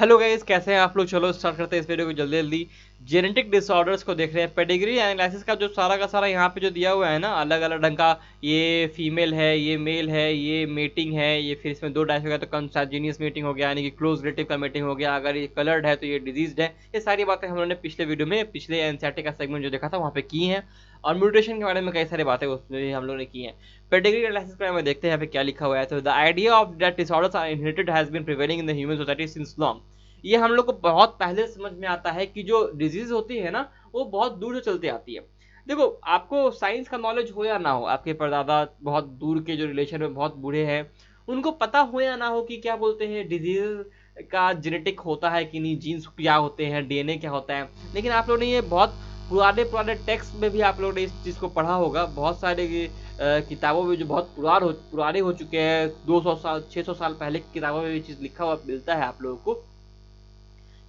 Hello guys, कैसे हैं आप लोग। चलो स्टार्ट करते हैं इस वीडियो को जल्दी जल्दी। जेनेटिक डिसऑर्डर्स को देख रहे हैं। पेडिग्री एनालिसिस का जो सारा का सारा यहाँ पे जो दिया हुआ है ना, अलग अलग ढंग का, ये फीमेल है, ये मेल है, ये मेटिंग है, ये फिर इसमें दो टाइप हो गया तो कंसाइजीनियस मेटिंग हो गया, यानी कि क्लोज रिलेटिव का मेटिंग हो गया, अगर ये कलर्ड है तो ये डिजीज्ड है। ये सारी बातें हम लोगों ने पिछले वीडियो में, पिछले एनसीईआरटी का सेगमेंट जो देखा था वहाँ पे की हैं। और म्यूटेशन के बारे में कई सारी बातें उसमें हम लोगों ने की हैं। पेडिग्री एनालिसिस के बारे में देखते हैं यहाँ पे क्या लिखा हुआ है। तो the idea of that disorders are inherited has been prevailing in the human society since long. ये हम लोग को बहुत पहले समझ में आता है कि जो डिजीज होती है ना, वो बहुत दूर से चलती आती है। देखो, आपको साइंस का नॉलेज हो या ना हो, आपके परदादा बहुत दूर के जो रिलेशन में बहुत बूढ़े हैं, उनको पता हो या ना हो कि क्या बोलते हैं, डिजीज का जेनेटिक होता है कि नहीं, जीन्स क्या होते हैं, डीएनए क्या होता है। लेकिन आप लोगों ने ये बहुत पुराने पुराने टेक्स्ट में भी आप लोगों ने इस चीज़ को पढ़ा होगा। बहुत सारे किताबों में जो बहुत पुराने हो चुके हैं, 200 साल 600 साल पहले की किताबों में भी चीज़ लिखा हुआ मिलता है आप लोगों को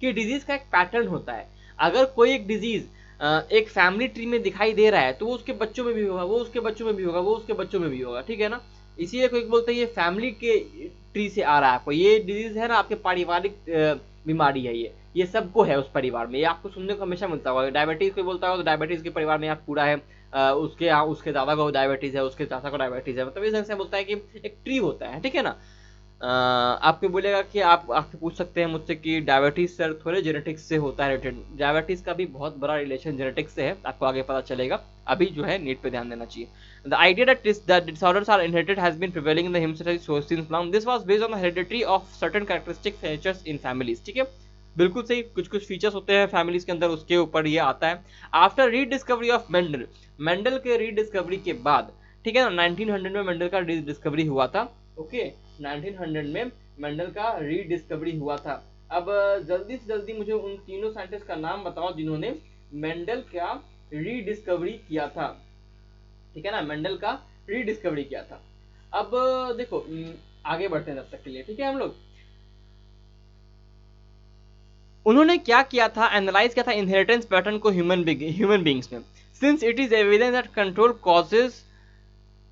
कि डिजीज का एक पैटर्न होता है। अगर कोई एक डिजीज एक फैमिली ट्री में दिखाई दे रहा है तो वो उसके बच्चों में भी होगा, वो उसके बच्चों में भी होगा, वो उसके बच्चों में भी होगा, ठीक है ना। इसीलिए कोई बोलते हैं ये फैमिली के ट्री से आ रहा है। आपको ये डिजीज है ना, आपके पारिवारिक बीमारी है ये सबको है उस परिवार में। ये आपको सुनने को हमेशा मिलता होगा। डायबिटीज कोई बोलता होगा तो डायबिटीज के परिवार में आप पूरा है, उसके दादा को डायबिटीज है, उसके चाचा को डायबिटीज है। मतलब इस ढंग से बोलता है कि एक ट्री होता है, ठीक है ना। आपको बोलेगा कि आप आपसे पूछ सकते हैं मुझसे कि डायबिटीज सर थोड़े जेनेटिक्स से होता है रिलेटेड। डायबिटीज का भी बहुत बड़ा रिलेशन जेनेटिक्स से है, आपको आगे पता चलेगा। अभी जो है नीट पे ध्यान देना चाहिए। The idea that disorders are inherited has been prevailing in the human society so since long. This was based on the heredity of certain characteristic features in families. ठीक है, बिल्कुल सही। कुछ कुछ फीचर्स होते हैं फैमिलीज के अंदर, उसके ऊपर ये आता है। After rediscovery of Mendel, Mendel के रीडिस्कवरी के बाद, ठीक है ना, 1900 में मेंडल का रीडिस्कवरी हुआ था। ओके, 1900 में मेंडल का रीडिस्कवरी हुआ था। अब जल्दी से जल्दी मुझे उन तीनों साइंटिस्ट का नाम बताओ जिन्होंने मेंडल का रीडिस्कवरी किया था। ठीक है ना, मेंडल का रीडिस्कवरी किया था। अब देखो, आगे बढ़ते हैं तब तक के लिए, ठीक है। हम लोग, उन्होंने क्या किया था, एनालाइज किया था इनहेरिटेंस पैटर्न को ह्यूमन बींग्स में। Since it is evident that control causes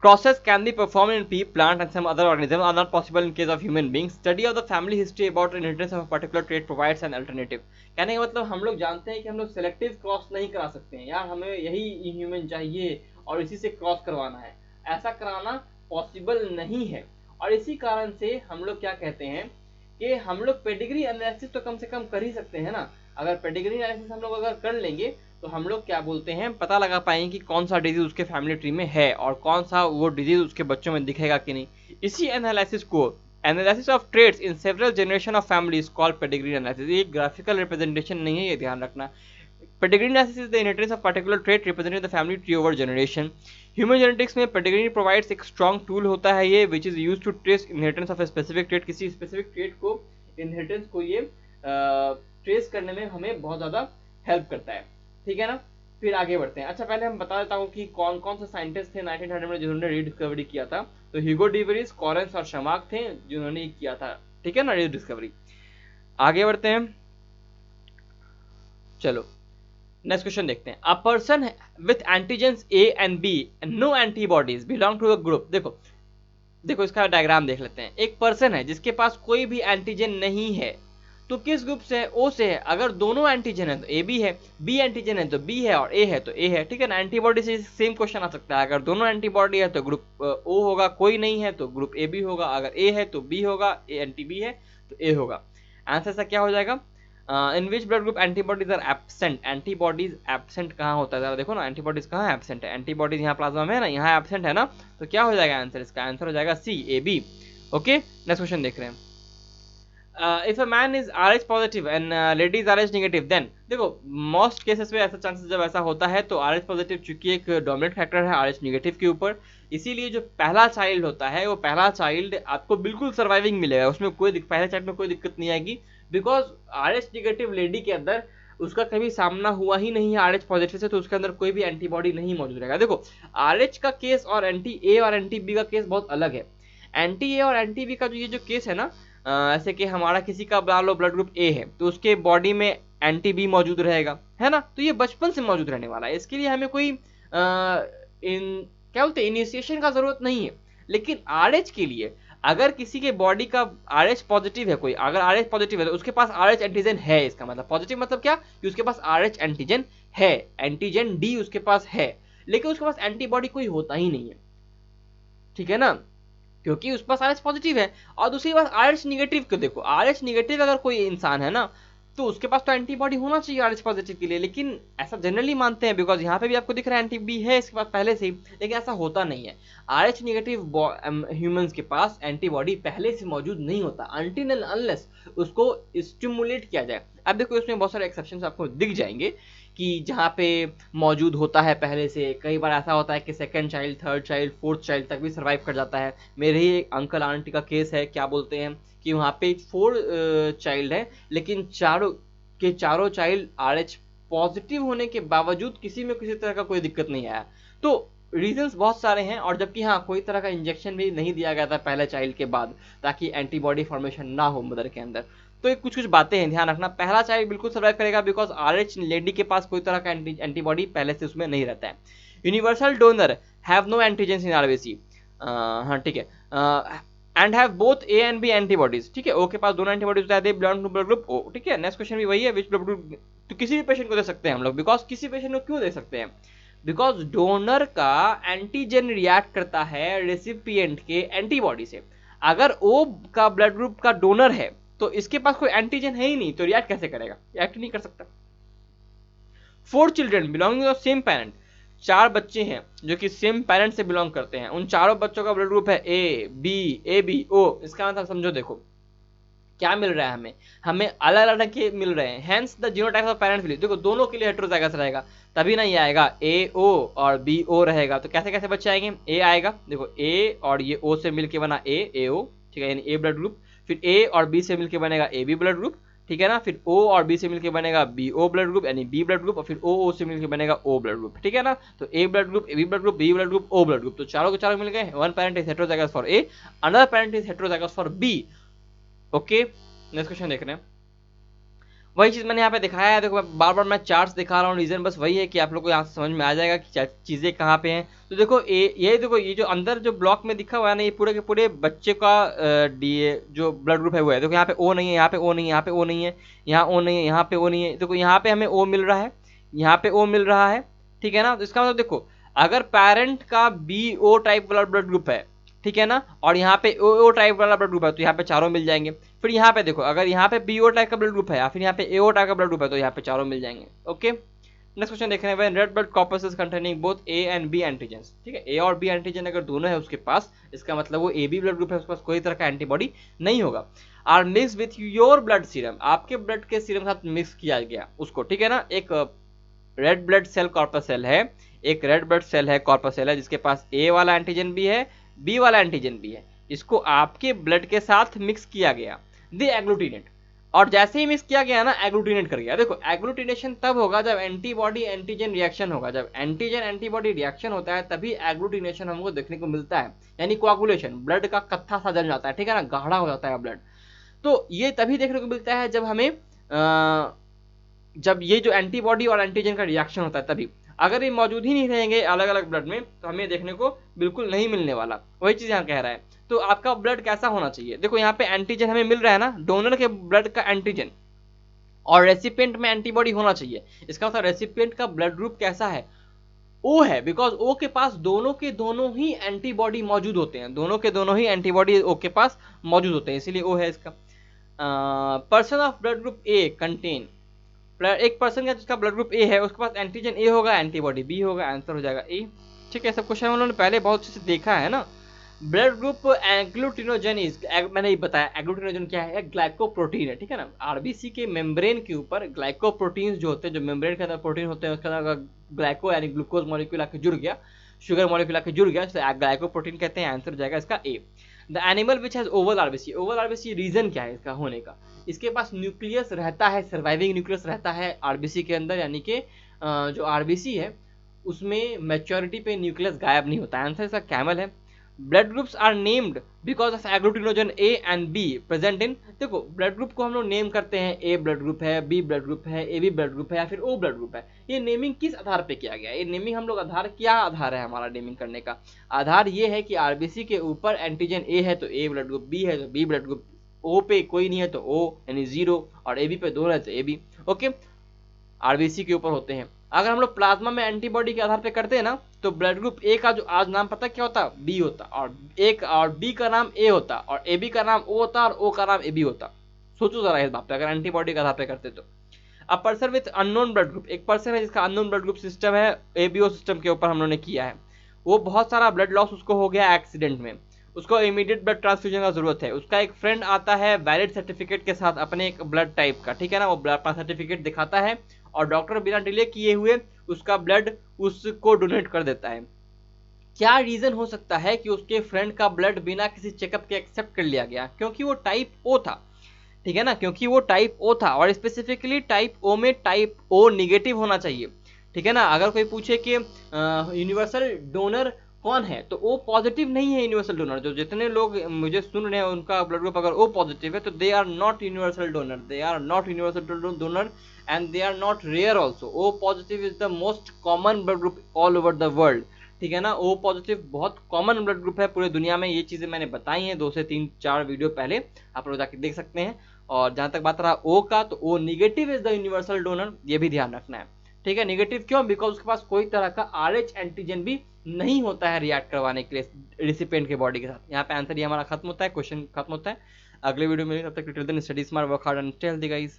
process can be performed in pea, plant and some other organisms are not possible in case of human beings. Study of the family history about inheritance of a particular trait provides an alternative. कहने का मतलब, हम लोग जानते हैं कि हम लोग सेलेक्टिव क्रॉस नहीं करा सकते हैं यार, हमें यही ह्यूमन चाहिए और इसी से क्रॉस करवाना है। ऐसा कराना पॉसिबल नहीं है। और इसी कारण से हम लोग क्या कहते हैं कि हम लोग पेडिग्री एनालिसिस तो कम से कम कर ही सकते हैं ना। अगर पेडिग्री एनालिसिस हम लोग अगर कर लेंगे तो हम लोग क्या बोलते हैं, पता लगा पाएंगे कि कौन सा डिजीज उसके फैमिली ट्री में है और कौन सा वो डिजीज उसके बच्चों में दिखेगा कि नहीं। इसी एनालिसिस को analysis of traits in several generation of families called pedigree analysis. ये ग्राफिकल रिप्रेजेंटेशन नहीं है, ये ध्यान रखना। Pedigree analysis is the inheritance of particular trait representing the family tree over generation. Human genetics में पेडिग्री प्रोवाइड्स एक strong tool होता है ये, which is used to trace inheritance of a specific trait. किसी स्पेसिफिक ट्रेट को, inheritance को ये trace करने में हमें बहुत ज्यादा हेल्प करता है, ठीक है ना। फिर आगे बढ़ते हैं। अच्छा, पहले हम बता देता हूँ कि कौन कौन से साइंटिस्ट थे 1900 में जिन्होंने रीडिस्कवरी किया था। तो ह्यूगो डिवरीज, कॉरेंस और शमाक थे जिन्होंने किया था, ठीक है ना, रीडिस्कवरी। आगे बढ़ते हैं, चलो नेक्स्ट क्वेश्चन देखते हैं। A person with antigens A and B and no antibodies belong to a group. देखो देखो, इसका डायग्राम देख लेते हैं। एक पर्सन है जिसके पास कोई भी एंटीजन नहीं है, तो किस ग्रुप से है, ओ से है। अगर दोनों एंटीजन है तो ए बी है, बी एंटीजन है तो बी है, और ए है तो ए है, ठीक है ना। एंटीबॉडी से सेम क्वेश्चन आ सकता है। अगर दोनों एंटीबॉडी है तो ग्रुप ओ होगा, कोई नहीं है तो ग्रुप ए बी होगा, अगर ए है तो बी होगा, ए एंटी बी है तो ए होगा। आंसर सा क्या हो जाएगा, in which blood group antibodies are absent. Antibodies absent कहाँ होता है, जरा देखो ना, एंटीबॉडीज कहाँ एब्सेंट है। एंटीबॉडीज यहाँ प्लाज्मा में है ना, यहाँ एब्सेंट है ना, तो क्या हो जाएगा आंसर, इसका आंसर हो जाएगा C, A B. Okay, next question देख रहे हैं। If a man is R H positive and lady is R H negative, then देखो मोस्ट केसेस में ऐसा चांसेस जब ऐसा होता है तो आर एच पॉजिटिव चूंकि एक डोमिनेंट फैक्टर है आर एच निगेटिव के ऊपर, इसीलिए जो पहला चाइल्ड होता है वो पहला चाइल्ड आपको बिल्कुल सर्वाइविंग मिलेगा, उसमें कोई पहले चाइल्ड में कोई दिक्कत नहीं आएगी। Because are H negative lady के अंदर उसका कभी सामना हुआ ही नहीं है आर एच पॉजिटिव से, तो उसके अंदर कोई भी एंटीबॉडी नहीं मौजूद रहेगा। देखो, आर एच का केस और एंटी ए और एंटी बी का केस बहुत अलग है। एंटी ए और एंटी बी का जो ये जो केस है ना, ऐसे कि हमारा किसी का मान लो ब्लड ग्रुप ए है तो उसके बॉडी में एंटी बी मौजूद रहेगा, है ना, तो ये बचपन से मौजूद रहने वाला है। इसके लिए हमें कोई क्या बोलते हैं, इनिशिएशन का जरूरत नहीं है। लेकिन आर एच के लिए अगर किसी के बॉडी का RH पॉजिटिव है, कोई अगर RH पॉजिटिव है तो उसके पास RH एंटीजन है, इसका मतलब पॉजिटिव मतलब क्या कि उसके पास RH एंटीजन है, एंटीजन D उसके पास है, लेकिन उसके पास एंटीबॉडी कोई होता ही नहीं है, ठीक है ना, क्योंकि उसके पास RH पॉजिटिव है। और दूसरी बात RH निगेटिव को देखो, RH निगेटिव अगर कोई इंसान है ना तो उसके पास तो एंटीबॉडी होना चाहिए RH पॉजिटिव के लिए, लेकिन ऐसा जनरली मानते हैं, बिकॉज यहाँ पे भी आपको दिख रहा है एंटीबी है इसके पास पहले से ही, लेकिन ऐसा होता नहीं है। RH निगेटिव ह्यूमंस के पास एंटीबॉडी पहले से मौजूद नहीं होता अनटिल एंड अनलेस उसको स्टिमुलेट किया जाए। अब देखो इसमें बहुत सारे एक्सेप्शंस आपको दिख जाएंगे कि जहाँ पे मौजूद होता है पहले से, कई बार ऐसा होता है कि second child, third child, fourth child तक भी सर्वाइव कर जाता है। मेरे ही एक अंकल आंटी का केस है, क्या बोलते हैं कि वहाँ पे 4 चाइल्ड है, लेकिन चारों के चारों चाइल्ड RH पॉजिटिव होने के बावजूद किसी में किसी तरह का कोई दिक्कत नहीं आया। तो रीजंस बहुत सारे हैं, और जबकि हाँ कोई तरह का इंजेक्शन भी नहीं दिया गया था पहले चाइल्ड के बाद ताकि एंटीबॉडी फॉर्मेशन ना हो मदर के अंदर। तो ये कुछ कुछ बातें हैं, ध्यान रखना। पहला चाइल्ड बिल्कुल सर्वाइव करेगा बिकॉज RH लेडी के पास कोई तरह का एंटीबॉडी पहले से उसमें नहीं रहता है। Universal donor have no antigens in RBC, हाँ ठीक है, and have both A and B antibodies, ठीक है, O के पास दोनों एंटीबॉडीज होता है, they belong to blood group O, ठीक है। नेक्स्ट क्वेश्चन भी वही है, विच ब्लड ग्रुप, तो किसी भी पेशेंट को दे सकते हैं हम लोग, बिकॉज किसी पेशेंट को क्यों दे सकते हैं, बिकॉज डोनर का एंटीजन रिएक्ट करता है रेसिपिएंट के एंटीबॉडी से। अगर O का ब्लड ग्रुप का डोनर है तो इसके पास कोई एंटीजन है ही नहीं, तो रिएक्ट कैसे करेगा, रिएक्ट नहीं कर सकता। 4 children belonging to same parent, 4 बच्चे हैं जो कि सेम पेरेंट से बिलोंग करते हैं, उन चारों बच्चों का ब्लड ग्रुप है A B O। इसका मतलब समझो, देखो क्या मिल रहा है हमें, हमें अलग अलग के मिल रहे हैं, hence the genotype of parents will, देखो दोनों के लिए हेटेरोजाइगस रहेगा, तभी नहीं आएगा AO और BO रहेगा। तो कैसे कैसे बच्चे आएंगे, A आएगा, देखो A और ये O से मिलके बना AO, ठीक है, यानी A ब्लड ग्रुप, फिर A और B से मिलके बनेगा AB ब्लड ग्रुप, ठीक है ना, फिर O और B से मिलके बनेगा BO ब्लड ग्रुप यानी B ब्लड ग्रुप, और फिर OO से मिलके बनेगा O ब्लड ग्रुप, ठीक है ना। तो A blood group, AB blood group, B blood group, O blood group, तो चारों के चारों मिल गए। One parent is heterozygous for A, another parent is heterozygous for B। Okay, next question देख रहे हैं, वही चीज मैंने यहाँ पे दिखाया है, देखो बार बार मैं चार्ट्स दिखा रहा हूँ, रीजन बस वही है कि आप लोग को यहाँ से समझ में आ जाएगा कि चीजें कहाँ पे हैं। तो देखो ये देखो ये जो अंदर जो ब्लॉक में दिखा हुआ है ना, ये पूरे के पूरे बच्चे का डीए जो ब्लड ग्रुप है वो है। देखो यहाँ पे O नहीं है, यहाँ पे O नहीं है, यहाँ पे O नहीं है, यहाँ O नहीं है, यहाँ पे O नहीं है, देखो यहाँ पे हमें O मिल रहा है, यहाँ पे O मिल रहा है, ठीक है ना। तो इसका मतलब देखो अगर पेरेंट का BO टाइप वाला ब्लड ग्रुप है, ठीक है ना, और यहाँ पे OO टाइप वाला ब्लड ग्रुप है, तो यहाँ पे चारों मिल जाएंगे। फिर यहाँ पे देखो अगर यहाँ पे BO टाइप का ब्लड ग्रुप है या फिर यहाँ पे AO टाइप का ब्लड ग्रुप है, तो यहाँ पे चारों मिल जाएंगे। ओके, नेक्स्ट क्वेश्चन देख रहे हैं, red blood corpses containing both A and B antigens, ठीक है, A और B एंटीजन अगर दोनों है उसके पास, इसका मतलब वो AB ब्लड ग्रुप है, उसके पास कोई तरह का एंटीबॉडी नहीं होगा। Are mix with your blood serum, आपके ब्लड के सीरम के साथ मिक्स किया गया उसको, ठीक है ना। एक रेड ब्लड सेल कॉर्पसेल है, एक रेड ब्लड सेल है कॉर्पसेल है जिसके पास A वाला एंटीजन भी है, B वाला एंटीजन भी है, इसको आपके ब्लड के साथ मिक्स किया गया, दे एग्लूटिनेट, और जैसे ही मिक्स किया गया ना एग्लूटिनेट कर गया। देखो एग्लूटिनेशन तब होगा जब एंटीबॉडी एंटीजन रिएक्शन होगा, जब एंटीजन एंटीबॉडी रिएक्शन होता है तभी एग्लूटिनेशन हमको देखने को मिलता है, यानी कोआगुलेशन, ब्लड का कत्था सा जम जाता है, ठीक है ना, गाढ़ा हो जाता है ब्लड। तो ये तभी देखने को मिलता है जब हमें जब ये जो एंटीबॉडी और एंटीजन का रिएक्शन होता है तभी। अगर ये मौजूद ही नहीं रहेंगे अलग अलग ब्लड में तो हमें देखने को बिल्कुल नहीं मिलने वाला, वही चीज यहाँ कह रहा है। तो आपका ब्लड कैसा होना चाहिए, देखो यहाँ पे एंटीजन हमें मिल रहा है ना, डोनर के ब्लड का एंटीजन, और रेसिपिएंट में एंटीबॉडी होना चाहिए। इसका मतलब रेसिपिएंट का ब्लड ग्रुप कैसा है, O है, बिकॉज O के पास दोनों के दोनों ही एंटीबॉडी मौजूद होते हैं, दोनों के दोनों ही एंटीबॉडी O के पास मौजूद होते हैं, इसीलिए O है इसका। Person of blood group A contain, एक पर्सन का जिसका ब्लड ग्रुप A है उसके पास एंटीजन A होगा, एंटीबॉडी B होगा, आंसर हो जाएगा A, ठीक है। सब क्वेश्चन हम लोगों ने पहले बहुत अच्छे से देखा है ना। ब्लड ग्रुप एग्लूटिनोजन इज, मैंने ये बताया एग्लूटिनोजन क्या है, ग्लाइकोप्रोटीन है, ठीक है ना। आरबीसी के मेम्ब्रेन के ऊपर ग्लाइकोप्रोटीन्स जो होते हैं, जो मेम्ब्रेन के अंदर प्रोटीन होते हैं उसके अंदर ग्लाइको यानी ग्लूकोज मॉलिक्यूल आके जुड़ गया, शुगर मॉलिक्यूल आके जुड़ गया, तो ग्लाइकोप्रोटीन कहते हैं, आंसर हो जाएगा इसका A। The animal which has oval RBC, oval RBC reason क्या है इसका होने का, इसके पास न्यूक्लियस रहता है, सर्वाइविंग न्यूक्लियस रहता है आरबीसी के अंदर, यानी कि जो आरबीसी है उसमें मैच्योरिटी पे न्यूक्लियस गायब नहीं होता, आंसर इसका कैमल है। Blood groups are named because of agglutinogen A and B present in, देखो ब्लड ग्रुप को हम लोग नेम करते हैं, ए ब्लड ग्रुप है, बी ब्लड ग्रुप है, ए बी ब्लड ग्रुप है, या फिर ओ ब्लड ग्रुप है। ये नेमिंग किस आधार पे किया गया है? ये नेमिंग हम लोग आधार, क्या आधार है हमारा नेमिंग करने का? आधार ये है कि आरबीसी के ऊपर एंटीजन ए है तो ए ब्लड ग्रुप, बी है तो बी ब्लड ग्रुप, ओ पे कोई नहीं है तो ओ यानी जीरो, और ए बी पे दो है तो ए बी। ओके, आरबीसी के ऊपर होते हैं। अगर हम लोग प्लाज्मा में एंटीबॉडी के आधार पे करते हैं ना, तो ब्लड ग्रुप ए का जो आज नाम पता क्या होता, बी होता, और एक और बी का नाम ए होता, और ए बी का नाम ओ होता, और ओ का नाम ए बी होता। सोचो जरा इस बात पे, अगर एंटीबॉडी के आधार पे करते तो। अ person with unknown blood group, एक पर्सन है जिसका अननोन ब्लड ग्रुप सिस्टम है, एबीओ सिस्टम के ऊपर हम लोगों ने किया है, वो बहुत सारा ब्लड लॉस उसको हो गया एक्सीडेंट में, उसको इमीडिएट ब्लड ट्रांसफ्यूजन का जरूरत है। उसका एक फ्रेंड आता है वैलिड सर्टिफिकेट के साथ अपने एक ब्लड टाइप का, ठीक है ना, वो अपना सर्टिफिकेट दिखाता है और डॉक्टर बिना डिले किए हुए उसका ब्लड उसको डोनेट कर देता है। क्या रीजन हो सकता है कि उसके फ्रेंड का ब्लड बिना किसी चेकअप के एक्सेप्ट कर लिया गया? क्योंकि वो टाइप ओ था, ठीक है ना, क्योंकि वो टाइप ओ था, और स्पेसिफिकली टाइप ओ में टाइप ओ निगेटिव होना चाहिए, ठीक है ना। अगर कोई पूछे कि यूनिवर्सल डोनर कौन है, तो ओ पॉजिटिव नहीं है यूनिवर्सल डोनर। जो जितने लोग मुझे सुन रहे हैं उनका ब्लड ग्रुप अगर ओ पॉजिटिव है तो they are not universal donor, they are not universal donor and they are not rare also. O positive is the most common blood group all over the world, ठीक है ना। O positive बहुत common blood group है पूरे दुनिया में। ये चीज़ें मैंने बताई हैं 2 से 3-4 वीडियो पहले, आप लोग जाके देख सकते हैं। और जहां तक बात रहा ओ का, तो O negative is the universal donor, ये भी ध्यान रखना है, ठीक है। निगेटिव क्यों? बिकॉज उसके पास कोई तरह का आरएच एंटीजन भी नहीं होता है रिएक्ट करवाने के लिए रिसिपिएंट के बॉडी के साथ। यहाँ पे आंसर ये हमारा खत्म होता है, क्वेश्चन खत्म होता है। अगले वीडियो में, तब तक till then study smart, work hard and stay healthy guys.